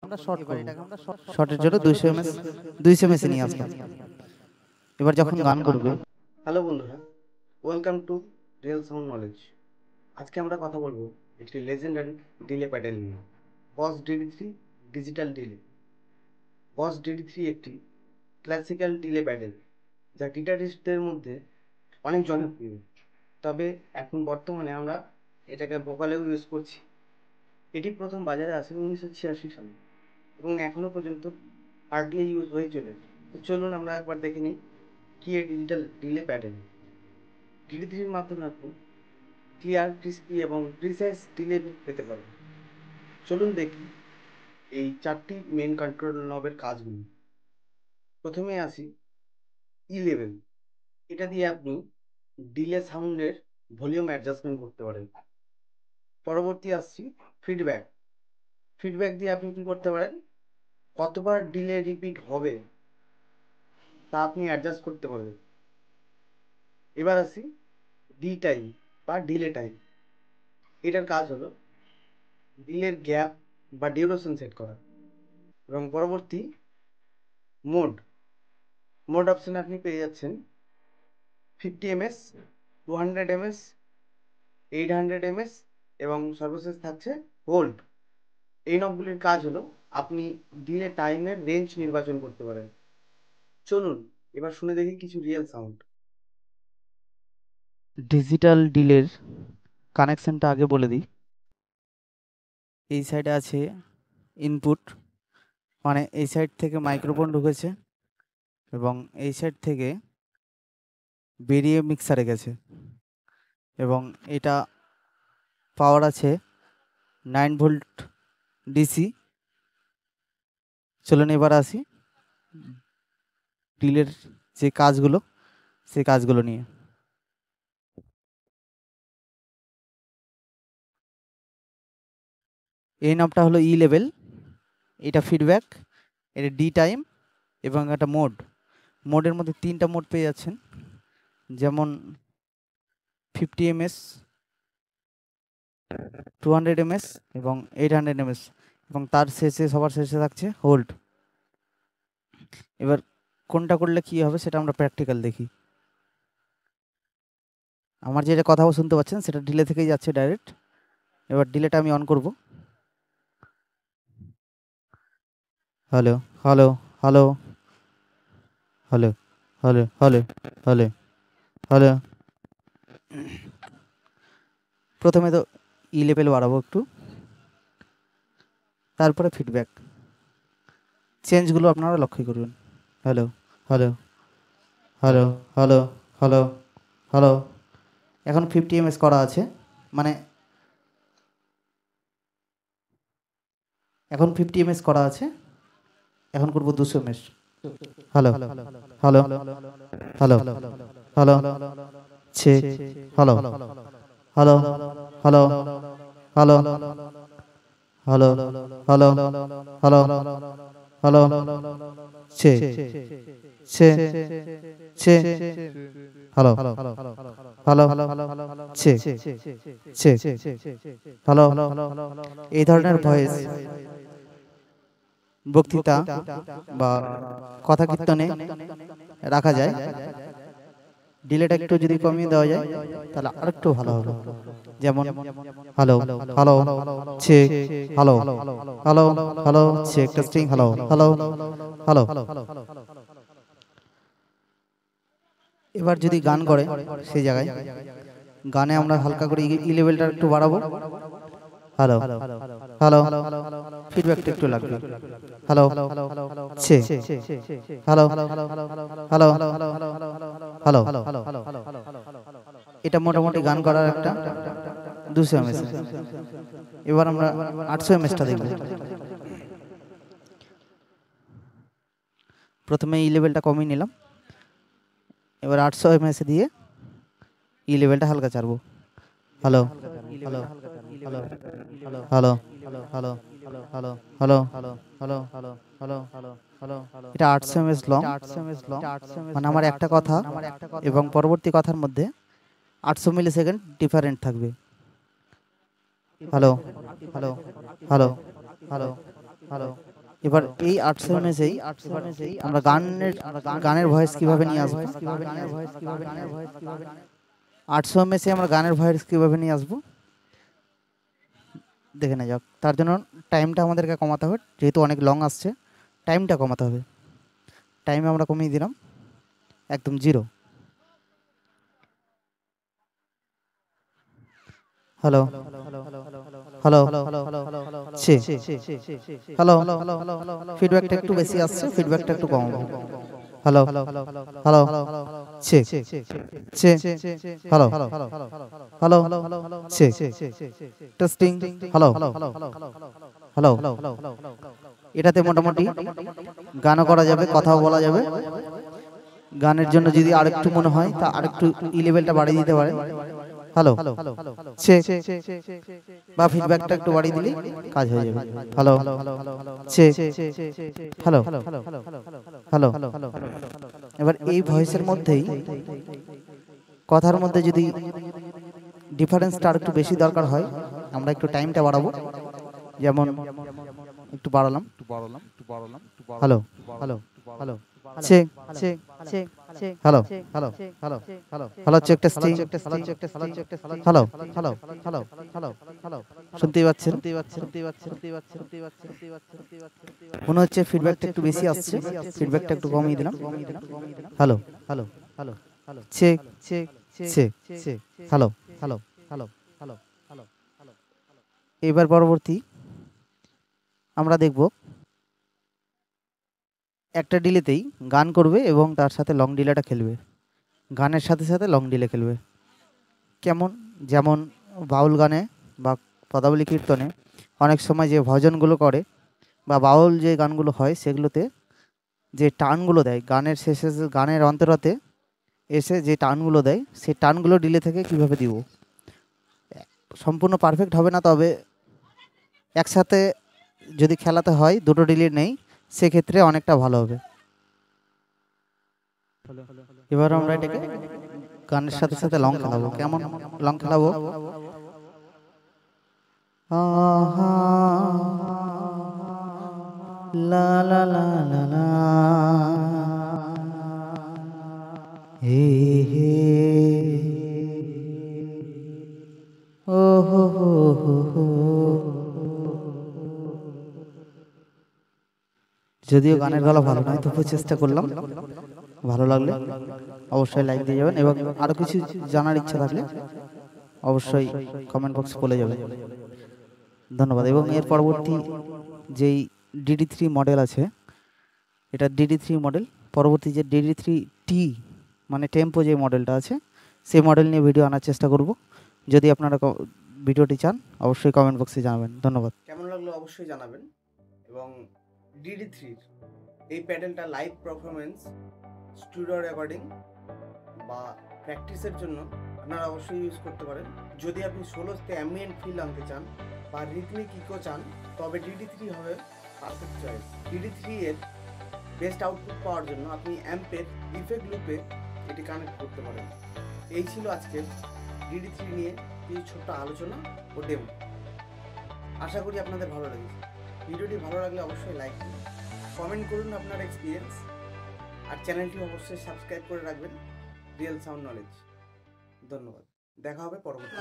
আমরা শর্ট করব। শর্টের জন্য 200 এমএস নিয়ে আসলাম। এবার যখন গান করবে। হ্যালো বন্ধুরা, welcome to real sound knowledge. আজকে আমরা কথা বলবো একটি লেজেন্ডারি ডিলে প্যাডেল নিয়ে, বস ডিডি3 ডিজিটাল ডিলে। বস ডিডি3 একটি ক্লাসিক্যাল ডিলে প্যাডেল যা গিটারিস্টদের মধ্যে অনেক জনপ্রিয়। তবে এখন বর্তমানে আমরা এটাকে ভোকালেও ইউজ করছি। এটি প্রথম বাজারে আসে 1986 সালে এবং এখনো পর্যন্ত হার্ডলি ইউজ হয়ে চলেছে। তো চলুন আমরা একবার দেখে নিই কি এই ডিজিটাল ডিলে প্যাডেল। ডিডি3-র মাধ্যমে আপনি ক্লিয়ার, ক্রিস্পি এবং প্রিসাইজ ডিলে পেতে পারেন। চলুন দেখি এই 4টি মেন কন্ট্রোল নবের কাজগুলি। প্রথমে আসি ই লেভেল। এটা দিয়ে আপনি ডিলে সাউন্ডের ভলিউম অ্যাডজাস্টমেন্ট করতে পারেন। পরবর্তী আসছি ফিডব্যাক। ফিডব্যাক দিয়ে আপনি কি করতে পারেন, কতবার ডিলে রিপিট হবে তা আপনি অ্যাডজাস্ট করতে পারবেন। এবার আসি ডি টাইম বা ডিলে টাইম। এটার কাজ হলো ডিলের গ্যাপ বা ডিউরেশন সেট করা। এবং পরবর্তী মোড। মোড অপশানে আপনি পেয়ে যাচ্ছেন 50 ms, 200 ms, 800 ms এবং সর্বশেষ থাকছে হোল্ড। এই নবগুলির কাজ হলো আপনি ডিলে টাইমের রেঞ্জ নির্বাচন করতে পারেন। চলুন এবার শুনে দেখি কিছু রিয়েল সাউন্ড। ডিজিটাল ডিলের কানেকশনটা আগে বলে দিই। এই সাইডে আছে ইনপুট, মানে এই সাইড থেকে মাইক্রোফোন ঢুকেছে এবং এই সাইড থেকে বেরিয়ে মিক্সারে গেছে এবং এটা পাওয়ার আছে 9 ভোল্ট ডিসি। চলুন এবার আসি ডিলের যে কাজগুলো, সেই কাজগুলো নিয়ে। এই নামটা হলো ই লেভেল, এটা ফিডব্যাক, এটা ডি টাইম এবং একটা মোড। মোডের মধ্যে 3টা মোড পেয়ে যাচ্ছেন, যেমন 50 ms, 200 ms এবং 800 ms এবং তার শেষে সবার শেষে থাকছে হোল্ড। এবার কোনটা করলে কি হবে সেটা আমরা প্র্যাকটিক্যাল দেখি। আমার যেটা কথা শুনতে পাচ্ছেন সেটা ডিলে থেকেই যাচ্ছে ডাইরেক্ট। এবার ডিলেটা আমি অন করব। Hello hello hello hello hello hello hello hello. প্রথমে তো ই লেভেল বাড়াবো একটু, তারপরে ফিডব্যাক। চেঞ্জগুলো আপনারা লক্ষ্য করবেন। Hello hello hello hello hello hello. এখন 50 ms করা আছে, মানে এখন 50 ms করা আছে, এখন করব 200 ms। Hello hello hello hello ছে hello hello hello hello hello hello hello hello ছে ছে ছে হ্যালো হ্যালো ছে ছে হ্যালো। এই ধরনের ভয়েস বক্তৃতা বা কথা কীর্তনে রাখা যায়। ডিলেটা একটু যদি কমিয়ে দেওয়া যায় তাহলে আরেকটু ভালো হবে। যেমন হ্যালো হ্যালো ছে হ্যালো হ্যালো হ্যালো ছে টেস্টিং হ্যালো হ্যালো হ্যালো। এবার যদি গান করে সেই জায়গায় গানে আমরা হালকা করে ই লেভেলটা একটু বাড়াবো। হ্যালো হ্যালো ফিডব্যাকটা একটু লাগবে। হ্যালো ছে হ্যালো হ্যালো হ্যালো। এটা মোটামুটি গান করার একটা 200 ms। এবার আমরা 800 msটা দেখব। প্রথমে ই লেভেলটা কমিয়ে নিলাম, এবার 800 ms দিয়ে ই লেভেলটা হালকা ছাড়বো। Hello hello hello hello hello hello hello hello hello hello. এটা 800 ms লং, মানে আমার একটা কথা এবং পরবর্তী কথার মধ্যে 800 মিলিসেকেন্ড ডিফারেন্ট থাকবে। Hello hello hello hello hello এবার এই 800 এমএসেই আমরা গানের ভয়েস কিভাবে নিয়ে আসবো, 800 এমএসে আমরা গানের ভয়েস কিভাবে নিয়ে আসবো দেখে নেওয়া যাক। তার জন্য টাইমটা আমাদেরকে কমাতে হবে, যেহেতু অনেক লং আসছে টাইমটা কমাতে হবে। টাইম আমরা কমিয়ে দিলাম একদম 0। হ্যালো হ্যালো ছি হ্যালো, ফিডব্যাকটা একটু বেশি আসছে, ফিডব্যাকটা একটু কম হবে। হ্যালো হ্যালো ছি ছি হ্যালো হ্যালো ছি টেস্টিং হ্যালো হ্যালো। এটাতে মোটামুটি গানও করা যাবে, কথাও বলা যাবে। গানের জন্য যদি আরেকটু মনে হয় তা আরেকটু লেভেলটা বাড়িয়ে দিতে পারে। হ্যালো চেক বা ফিডব্যাকটা একটু বাড়িয়ে দিলে কাজ হয়ে যাবে। Hello check hello hello. এবার এই ভয়েসের মধ্যেই কথার মধ্যে যদি ডিফারেন্সটা আরেকটু বেশি দরকার হয়, আমরা একটু টাইমটা বাড়াবো। যেমন একটু বাড়ালাম hello hello hello check check check hello hello hello hello check testing hello hello hello hello hello. শুনতেই পাচ্ছেন, মনে হচ্ছে ফিডব্যাকটা একটু বেশি আসছে, ফিডব্যাকটা একটু কমিয়ে দিলাম। Hello hello hello hello check check check check hello hello hello hello hello hello. এবার পরবর্তী আমরা দেখব একটা ডিলেতেই গান করবে এবং তার সাথে লং ডিলেটা খেলবে, গানের সাথে সাথে লং ডিলে খেলবে। কেমন? যেমন বাউল গানে বা পদাবলী কীর্তনে অনেক সময় যে ভজনগুলো করে বা বাউল যে গানগুলো হয় সেগুলোতে যে টানগুলো দেয় গানের শেষে, গানের অন্তরাতে এসে যে টানগুলো দেয় সেই টানগুলো ডিলে থেকে কিভাবে দিব। সম্পূর্ণ পারফেক্ট হবে না, তবে একসাথে যদি খেলাতে হয় দুটো ডিলে নেই সেক্ষেত্রে অনেকটা ভালো হবে। এবার আমরা এটাকে গানের সাথে সাথে লং খেলাবো। কেমন লং খেলাবো? লা লা লা লা লা হে হে ও হো হো হো হো। যদিও গানের গলা ভালো নয়, তবু চেষ্টা করলাম। ভালো লাগলে অবশ্যই লাইক দিয়ে যাবেন এবং আরো কিছু জানার ইচ্ছা থাকলে অবশ্যই কমেন্ট বক্সে বলে যাবেন। ধন্যবাদ। এবং এর পরবর্তী যেই DD3 মডেল আছে, এটা DD3 মডেল। পরবর্তী যে DD3T মানে টেম্পো যে মডেলটা আছে সেই মডেল নিয়ে ভিডিও আনার চেষ্টা করব। যদি আপনারা ভিডিওটি চান অবশ্যই কমেন্ট বক্সে জানাবেন। ধন্যবাদ। কেমন লাগলো অবশ্যই জানাবেন। এবং DD3 এই প্যাডেলটা লাইভ পারফরমেন্স, স্টুডিও রেকর্ডিং বা প্র্যাকটিসের জন্য আপনারা অবশ্যই ইউজ করতে পারেন। যদি আপনি সোলোতে অ্যাম্বিয়েন্ট ফিল আনতে চান বা রিথমিক ইকো চান তবে DD3 হবে পারফেক্ট চয়েস। DD3 এর বেস্ট আউটপুট পাওয়ার জন্য আপনি অ্যাম্পের ইফেক্ট লুপে এটি কানেক্ট করতে পারেন। এই ছিল আজকের DD3 নিয়ে কিছু ছোট্ট আলোচনা ও ডেমো। আশা করি আপনাদের ভালো লেগেছে। ভিডিওটি ভালো লাগলে অবশ্যই লাইক দিন, কমেন্ট করুন আপনার এক্সপিরিয়েন্স, আর চ্যানেলটি অবশ্যই সাবস্ক্রাইব করে রাখবেন রিয়েল সাউন্ড নলেজ। ধন্যবাদ। দেখা হবে পরবর্তী।